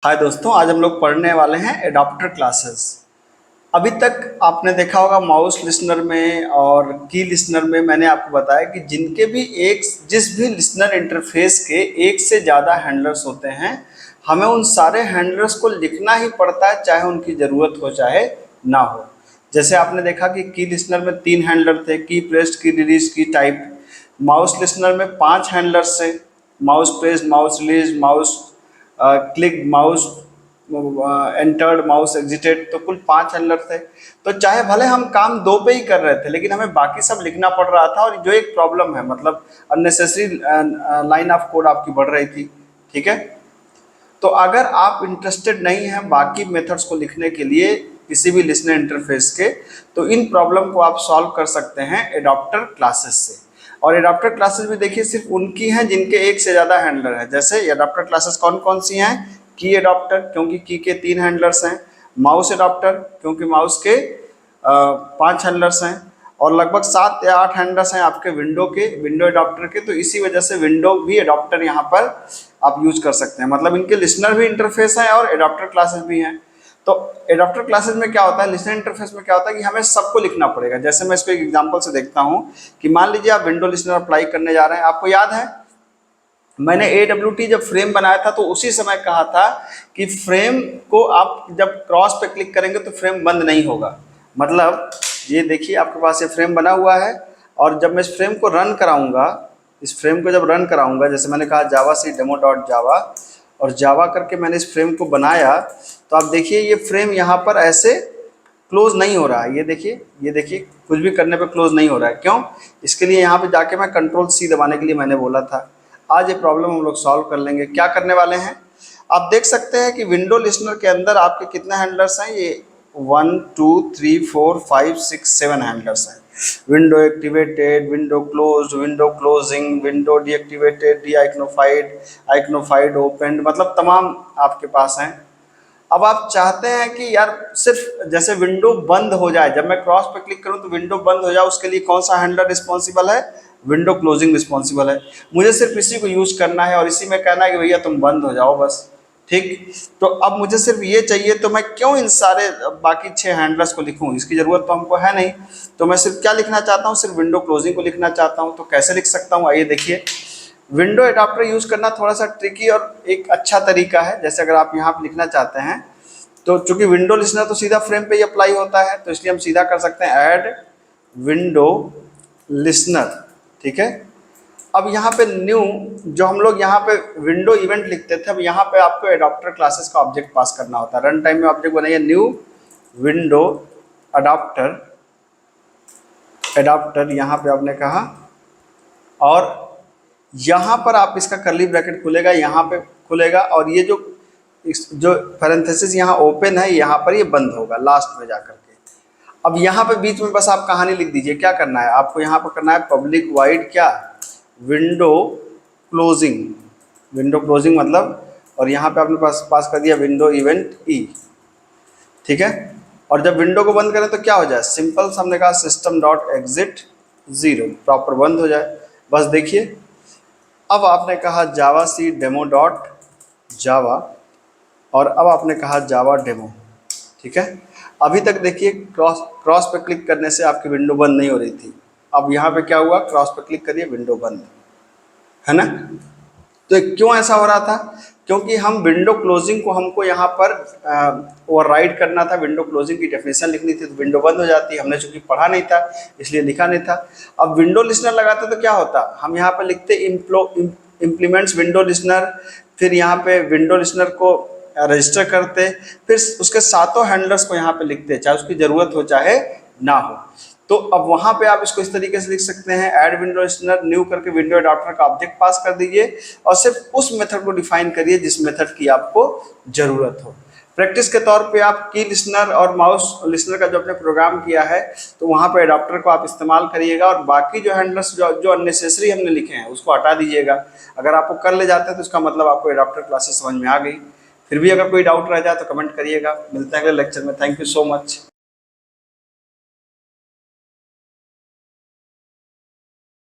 हाय दोस्तों, आज हम लोग पढ़ने वाले हैं एडाप्टर क्लासेस। अभी तक आपने देखा होगा माउस लिसनर में और की लिसनर में मैंने आपको बताया कि जिनके भी जिस भी लिसनर इंटरफेस के एक से ज़्यादा हैंडलर्स होते हैं, हमें उन सारे हैंडलर्स को लिखना ही पड़ता है, चाहे उनकी ज़रूरत हो चाहे ना हो। जैसे आपने देखा कि की लिसनर में 3 हैंडलर थे, की प्रेस्ड, की रिलीज, की टाइप। माउस लिसनर में 5 हैंडलर्स थे, mouse pressed, mouse release, mouse click, mouse entered, mouse exerted. तो कुल 5 हैंडलर थे। तो चाहे भले हम काम 2 पे ही कर रहे थे, लेकिन हमें बाकी सब लिखना पड़ रहा था, और जो एक प्रॉब्लम है, मतलब अननेसेसरी लाइन ऑफ कोड आपकी बढ़ रही थी। ठीक है, तो अगर आप इंटरेस्टेड नहीं हैं बाकी मेथड्स को लिखने के लिए किसी भी लिसनर इंटरफेस के, तो इन प्रॉब्लम को आप सॉल्व कर सकते हैं एडाप्टर क्लासेस से। और एडाप्टर क्लासेस भी देखिए सिर्फ उनकी हैं जिनके एक से ज़्यादा हैंडलर है। जैसे एडाप्टर क्लासेस कौन कौन सी हैं? की एडाप्टर, क्योंकि की के 3 हैंडलर्स हैं। माउस एडाप्टर, क्योंकि माउस के 5 हैंडलर्स हैं। और लगभग 7 या 8 हैंडलर्स हैं आपके विंडो एडाप्टर के। तो इसी वजह से विंडो भी एडाप्टर यहाँ पर आप यूज कर सकते हैं। मतलब इनके लिसनर भी इंटरफेस हैं और एडाप्टर क्लासेस भी हैं। तो एडाप्टर क्लासेस में क्या होता है, लिसनर इंटरफेस में क्या होता है कि हमें सबको लिखना पड़ेगा। जैसे मैं इसको एक एग्जांपल से देखता हूँ कि मान लीजिए आप विंडो लिसनर अप्लाई करने जा रहे हैं। आपको याद है मैंने AWT जब फ्रेम बनाया था तो उसी समय कहा था कि फ्रेम को आप जब क्रॉस पे क्लिक करेंगे तो फ्रेम बंद नहीं होगा। मतलब ये देखिए आपके पास ये फ्रेम बना हुआ है, और जब मैं इस फ्रेम को रन कराऊंगा, इस फ्रेम को जब रन कराऊंगा, जैसे मैंने कहा जावा सी डेमो डॉट जावा, और जावा करके मैंने इस फ्रेम को बनाया, तो आप देखिए ये फ्रेम यहाँ पर ऐसे क्लोज नहीं हो रहा है। ये देखिए कुछ भी करने पे क्लोज नहीं हो रहा है। क्यों? इसके लिए यहाँ पे जाके मैं कंट्रोल C दबाने के लिए मैंने बोला था। आज ये प्रॉब्लम हम लोग सॉल्व कर लेंगे। क्या करने वाले हैं, आप देख सकते हैं कि विंडो लिसनर के अंदर आपके कितने हैंडलर्स हैं। ये 1 2 3 4 5 6 7 हैंडलर्स हैं। Window activated, window close, window closing, window deactivated, iconified open, मतलब तमाम आपके पास हैं। अब आप चाहते हैं कि यार सिर्फ जैसे विंडो बंद हो जाए, जब मैं क्रॉस पे क्लिक करूं तो विंडो बंद हो जाए, उसके लिए कौन सा हैंडलर रिस्पॉन्सिबल है? विंडो क्लोजिंग रिस्पॉन्सिबल है। मुझे सिर्फ इसी को यूज करना है और इसी में कहना है कि भैया तुम बंद हो जाओ बस। ठीक, तो अब मुझे सिर्फ ये चाहिए, तो मैं क्यों इन सारे बाकी 6 हैंडलर्स को लिखूं? इसकी जरूरत तो हमको है नहीं। तो मैं सिर्फ क्या लिखना चाहता हूँ, सिर्फ विंडो क्लोजिंग को लिखना चाहता हूँ। तो कैसे लिख सकता हूँ, आइए देखिए। विंडो एडाप्टर यूज करना थोड़ा सा ट्रिकी और एक अच्छा तरीका है। जैसे अगर आप यहाँ पर लिखना चाहते हैं, तो चूंकि विंडो लिसनर तो सीधा फ्रेम पे ही अप्लाई होता है, तो इसलिए हम सीधा कर सकते हैं ऐड विंडो लिसनर। ठीक है, अब यहाँ पे न्यू, जो हम लोग यहाँ पे विंडो इवेंट लिखते थे, अब यहाँ पे आपको एडाप्टर क्लासेस का ऑब्जेक्ट पास करना होता है। रन टाइम में ऑब्जेक्ट बनाइए न्यू विंडो एडाप्टर यहाँ पे आपने कहा, और यहाँ पर आप इसका कर्ली ब्रैकेट खुलेगा, यहाँ पे खुलेगा, और ये जो पैरेंथेसिस यहाँ ओपन है, यहाँ पर ये बंद होगा लास्ट में जाकर के। अब यहाँ पे बीच में बस आप कहानी लिख दीजिए। क्या करना है आपको, यहाँ पर करना है पब्लिक वाइड क्या, विंडो क्लोजिंग मतलब, और यहाँ पे आपने पास कर दिया विंडो इवेंट ई। ठीक है, और जब विंडो को बंद करें तो क्या हो जाए, सिंपल हमने कहा सिस्टम डॉट एग्जिट 0, प्रॉपर बंद हो जाए। बस देखिए, अब आपने कहा जावा सी डेमो डॉट जावा, और अब आपने कहा जावा डेमो। ठीक है, अभी तक देखिए क्रॉस पे क्लिक करने से आपकी विंडो बंद नहीं हो रही थी। अब यहाँ पे क्या हुआ, क्रॉस पे क्लिक करिए विंडो बंद, है ना। तो क्यों ऐसा हो रहा था? क्योंकि हम विंडो क्लोजिंग को हमको यहाँ पर ओवरराइड करना था, विंडो क्लोजिंग की डेफिनेशन लिखनी थी, तो विंडो बंद हो जाती। हमने चूंकि पढ़ा नहीं था इसलिए लिखा नहीं था। अब विंडो लिसनर लगाते तो क्या होता, हम यहाँ पर लिखते इम्प्लीमेंट्स विंडो लिसनर, फिर यहाँ पे विंडो लिसनर को रजिस्टर करते, फिर उसके सातों हैंडलर्स को यहाँ पे लिखते, चाहे उसकी ज़रूरत हो चाहे ना हो। तो अब वहाँ पे आप इसको इस तरीके से लिख सकते हैं, ऐड विंडो लिसनर न्यू करके विंडो एडाप्टर का ऑब्जेक्ट पास कर दीजिए, और सिर्फ उस मेथड को डिफाइन करिए जिस मेथड की आपको ज़रूरत हो। प्रैक्टिस के तौर पे आप की लिसनर और माउस लिसनर का जो आपने प्रोग्राम किया है, तो वहाँ पे एडाप्टर को आप इस्तेमाल करिएगा, और बाकी जो हैंडलर्स जो अननेसेसरी हमने लिखे हैं उसको हटा दीजिएगा। अगर आपको कर ले जाते हैं तो इसका मतलब आपको एडाप्टर क्लासेस समझ में आ गई। फिर भी अगर कोई डाउट रह जाए तो कमेंट करिएगा। मिलते हैं अगले लेक्चर में। Thank you so much.